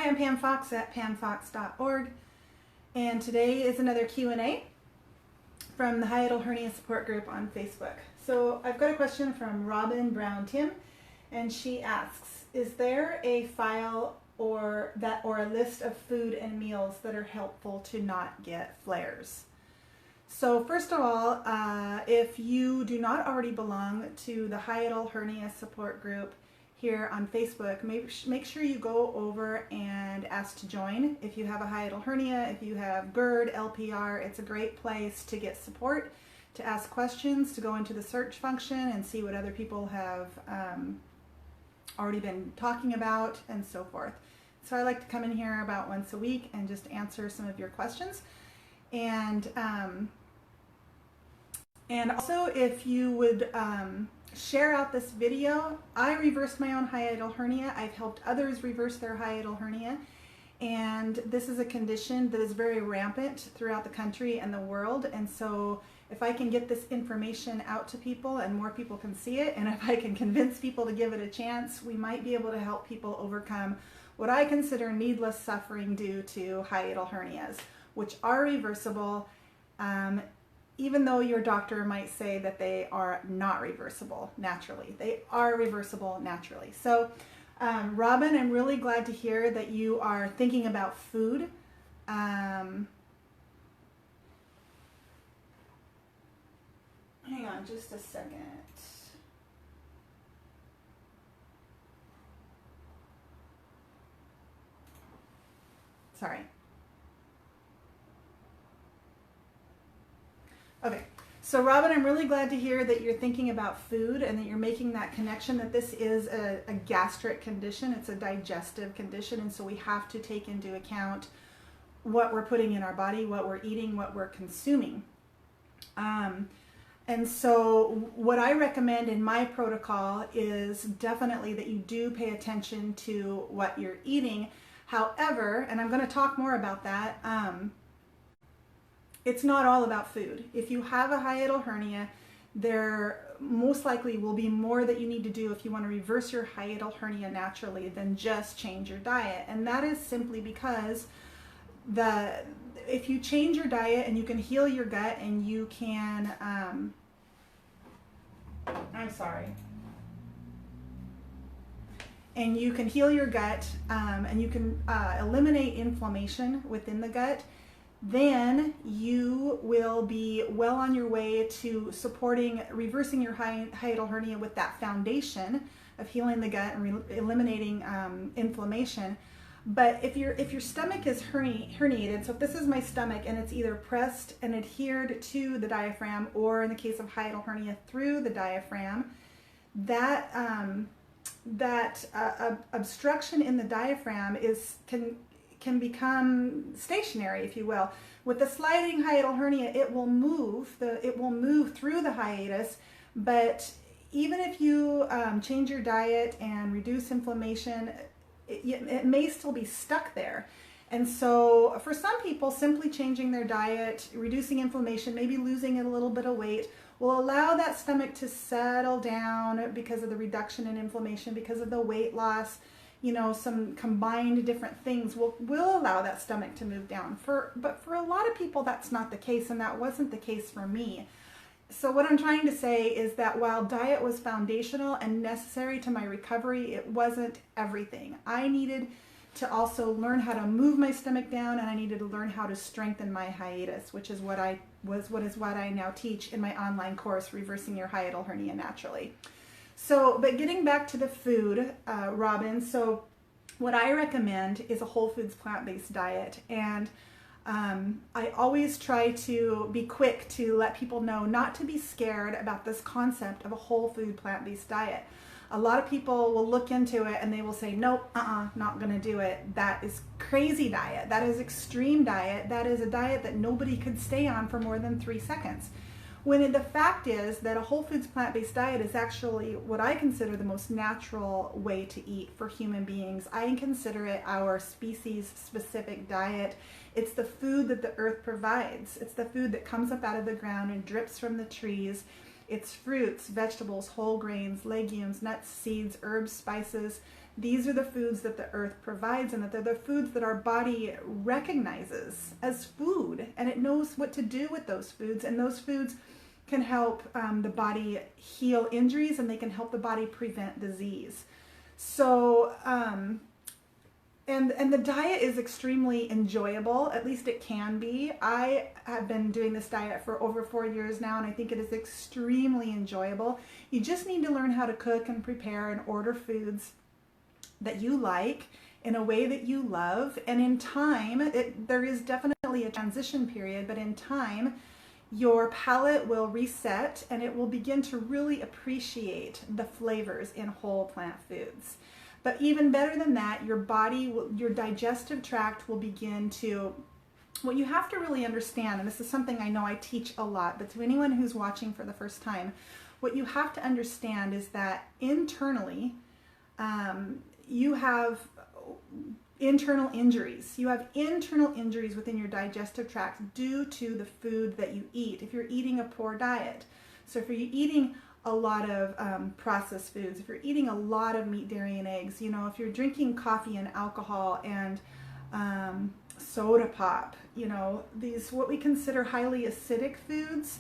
Hi, I'm Pam Fox at pamfox.org, and today is another Q&A from the Hiatal Hernia Support Group on Facebook. So I've got a question from Robin Brown Tim, and she asks, is there a file or a list of food and meals that are helpful to not get flares? So first of all, if you do not already belong to the Hiatal Hernia Support Group here on Facebook, make sure you go over and ask to join. If you have a hiatal hernia, if you have GERD, LPR, it's a great place to get support, to ask questions, to go into the search function and see what other people have already been talking about and so forth. So I like to come in here about once a week and just answer some of your questions. And also, if you would share out this video. I reversed my own hiatal hernia. I've helped others reverse their hiatal hernia. And this is a condition that is very rampant throughout the country and the world. And so if I can get this information out to people and more people can see it, and if I can convince people to give it a chance, we might be able to help people overcome what I consider needless suffering due to hiatal hernias, which are reversible, even though your doctor might say that they are not reversible naturally. They are reversible naturally. So, Robin, I'm really glad to hear that you are thinking about food. Hang on just a second. Sorry. Okay, so Robin, I'm really glad to hear that you're thinking about food and that you're making that connection, that this is a gastric condition. It's a digestive condition, and so we have to take into account what we're putting in our body, what we're eating, what we're consuming. And so what I recommend in my protocol is definitely that you do pay attention to what you're eating. However, and I'm going to talk more about that, it's not all about food. If you have a hiatal hernia, there most likely will be more that you need to do if you want to reverse your hiatal hernia naturally than just change your diet. And that is simply because if you change your diet and you can heal your gut and you can, and you can heal your gut and you can eliminate inflammation within the gut, then you will be well on your way to reversing your hiatal hernia with that foundation of healing the gut and eliminating inflammation. But if your stomach is herniated, so if this is my stomach and it's either pressed and adhered to the diaphragm, or in the case of hiatal hernia through the diaphragm, that obstruction in the diaphragm can become stationary, if you will. With the sliding hiatal hernia, it will move through the hiatus, but even if you change your diet and reduce inflammation, it may still be stuck there. And so for some people, simply changing their diet, reducing inflammation, maybe losing a little bit of weight, will allow that stomach to settle down because of the reduction in inflammation, because of the weight loss. You know, some combined different things will allow that stomach to move down. But for a lot of people, that's not the case, and that wasn't the case for me. So what I'm trying to say is that while diet was foundational and necessary to my recovery, it wasn't everything. I needed to also learn how to move my stomach down, and I needed to learn how to strengthen my hiatus, which is what I now teach in my online course, Reversing Your Hiatal Hernia Naturally. So, but getting back to the food, Robin, so what I recommend is a whole foods plant-based diet. And I always try to be quick to let people know not to be scared about this concept of a whole food plant-based diet. A lot of people will look into it and they will say, nope, not gonna do it. That is crazy diet. That is extreme diet. That is a diet that nobody could stay on for more than 3 seconds. When the fact is that a whole foods plant-based diet is actually what I consider the most natural way to eat for human beings. I consider it our species-specific diet. It's the food that the earth provides. It's the food that comes up out of the ground and drips from the trees. It's fruits, vegetables, whole grains, legumes, nuts, seeds, herbs, spices, These are the foods that the earth provides, and that they're the foods that our body recognizes as food, and it knows what to do with those foods, and those foods can help the body heal injuries, and they can help the body prevent disease. So, and the diet is extremely enjoyable, at least it can be. I have been doing this diet for over 4 years now, and I think it is extremely enjoyable. You just need to learn how to cook and prepare and order foods that you like in a way that you love. And in time, there is definitely a transition period, but in time, your palate will reset and it will begin to really appreciate the flavors in whole plant foods. But even better than that, your digestive tract will begin to, what you have to really understand, and this is something I know I teach a lot, but to anyone who's watching for the first time, what you have to understand is that internally, you have internal injuries. You have internal injuries within your digestive tract due to the food that you eat. If you're eating a poor diet, so if you're eating a lot of processed foods, if you're eating a lot of meat, dairy, and eggs, you know, if you're drinking coffee and alcohol and soda pop, you know, these what we consider highly acidic foods,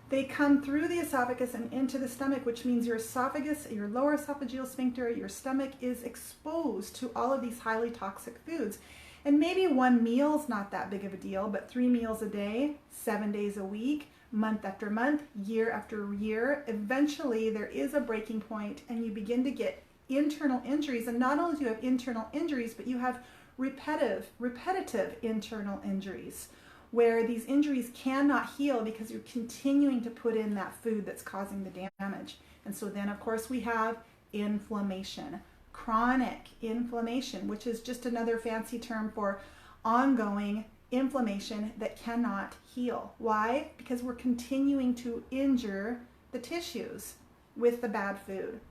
they come through the esophagus and into the stomach, which means your esophagus, your lower esophageal sphincter, your stomach is exposed to all of these highly toxic foods. And maybe one meal's not that big of a deal, but 3 meals a day, 7 days a week, month after month, year after year, eventually there is a breaking point and you begin to get internal injuries. And not only do you have internal injuries, but you have repetitive internal injuries, where these injuries cannot heal because you're continuing to put in that food that's causing the damage. And so then, of course, we have inflammation, chronic inflammation, which is just another fancy term for ongoing inflammation that cannot heal. Why? Because we're continuing to injure the tissues with the bad food.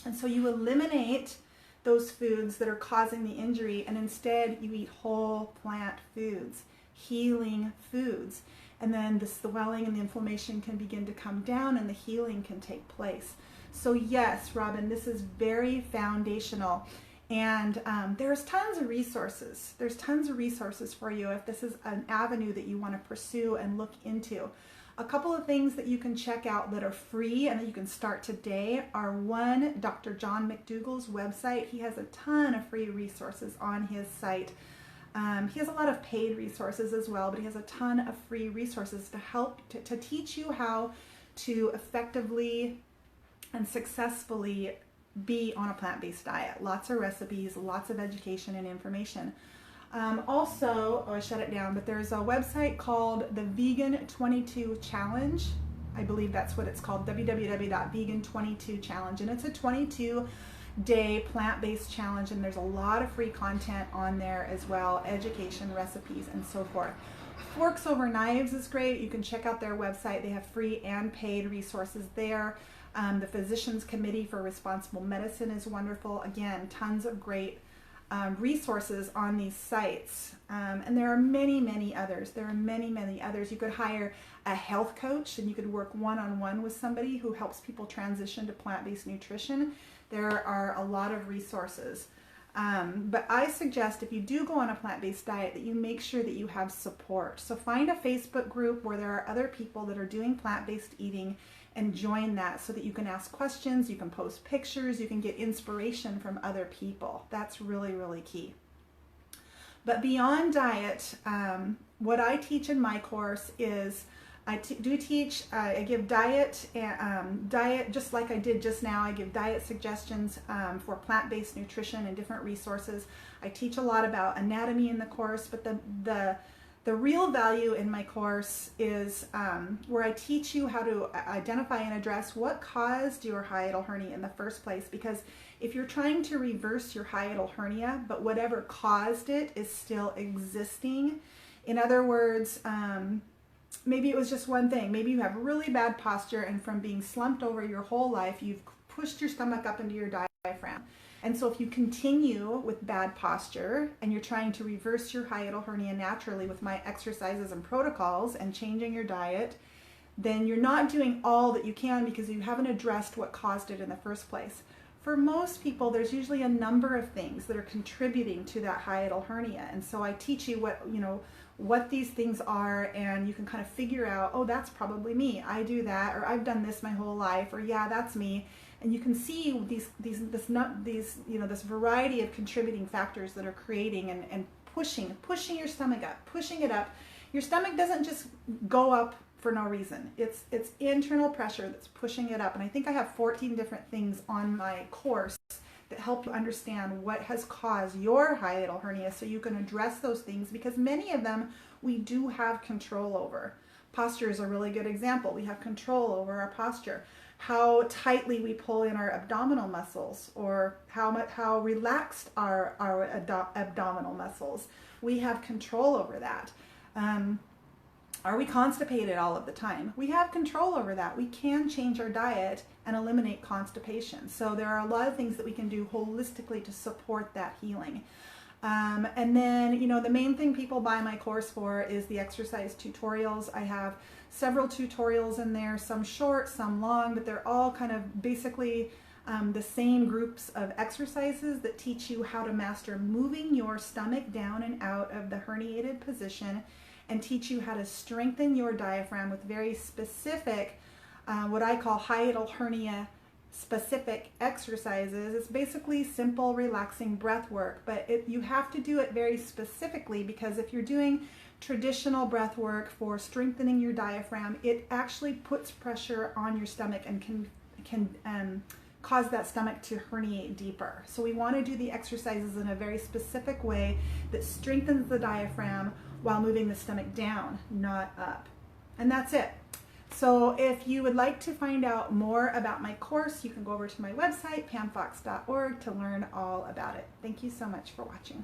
And so you eliminate those foods that are causing the injury, and instead you eat whole plant foods, healing foods, and then the swelling and the inflammation can begin to come down and the healing can take place. So yes, Robin, this is very foundational, and there's tons of resources. There's tons of resources for you if this is an avenue that you want to pursue and look into. A couple of things that you can check out that are free and that you can start today are, one, Dr. John McDougall's website. He has a ton of free resources on his site. He has a lot of paid resources as well, but he has a ton of free resources to help to teach you how to effectively and successfully be on a plant-based diet. Lots of recipes, lots of education and information. Also, I shut it down, but there's a website called the Vegan 22 Challenge. I believe that's what it's called, www.vegan22challenge, and it's a 22-day plant-based challenge, and there's a lot of free content on there as well, education, recipes, and so forth. Forks Over Knives is great. You can check out their website. They have free and paid resources there. The Physicians Committee for Responsible Medicine is wonderful. Again, tons of great resources on these sites. And there are many, many others. There are many, many others. You could hire a health coach and you could work one-on-one with somebody who helps people transition to plant-based nutrition. There are a lot of resources. But I suggest if you do go on a plant-based diet that you make sure that you have support. So find a Facebook group where there are other people that are doing plant-based eating and join that so that you can ask questions, you can post pictures, you can get inspiration from other people. That's really, really key. But beyond diet, what I teach in my course is I give diet, just like I did just now. I give diet suggestions for plant-based nutrition and different resources. I teach a lot about anatomy in the course, but the real value in my course is where I teach you how to identify and address what caused your hiatal hernia in the first place. Because if you're trying to reverse your hiatal hernia, but whatever caused it is still existing, in other words, maybe it was just one thing. Maybe you have really bad posture, and from being slumped over your whole life, you've pushed your stomach up into your diaphragm. And so if you continue with bad posture and you're trying to reverse your hiatal hernia naturally with my exercises and protocols and changing your diet, then you're not doing all that you can because you haven't addressed what caused it in the first place. for most people, there's usually a number of things that are contributing to that hiatal hernia. And so I teach you what these things are, and you can kind of figure out, oh, that's probably me. I do that, or I've done this my whole life, or yeah, that's me. And you can see this variety of contributing factors that are creating and pushing your stomach up, pushing it up. Your stomach doesn't just go up for no reason. It's internal pressure that's pushing it up. And I think I have 14 different things on my course that help you understand what has caused your hiatal hernia, so you can address those things, because many of them we do have control over. Posture is a really good example. We have control over our posture. How tightly we pull in our abdominal muscles, or how relaxed our abdominal muscles. We have control over that. Are we constipated all of the time? We have control over that. We can change our diet and eliminate constipation. So there are a lot of things that we can do holistically to support that healing. And then, the main thing people buy my course for is the exercise tutorials. I have several tutorials in there, some short, some long, but they're all kind of basically the same groups of exercises that teach you how to master moving your stomach down and out of the herniated position, and teach you how to strengthen your diaphragm with very specific, what I call hiatal hernia specific exercises. It's basically simple, relaxing breath work, but you have to do it very specifically, because if you're doing traditional breath work for strengthening your diaphragm, it actually puts pressure on your stomach and can cause that stomach to herniate deeper. So we want to do the exercises in a very specific way that strengthens the diaphragm while moving the stomach down, not up. And that's it. So if you would like to find out more about my course, you can go over to my website, pamfox.org, to learn all about it. Thank you so much for watching.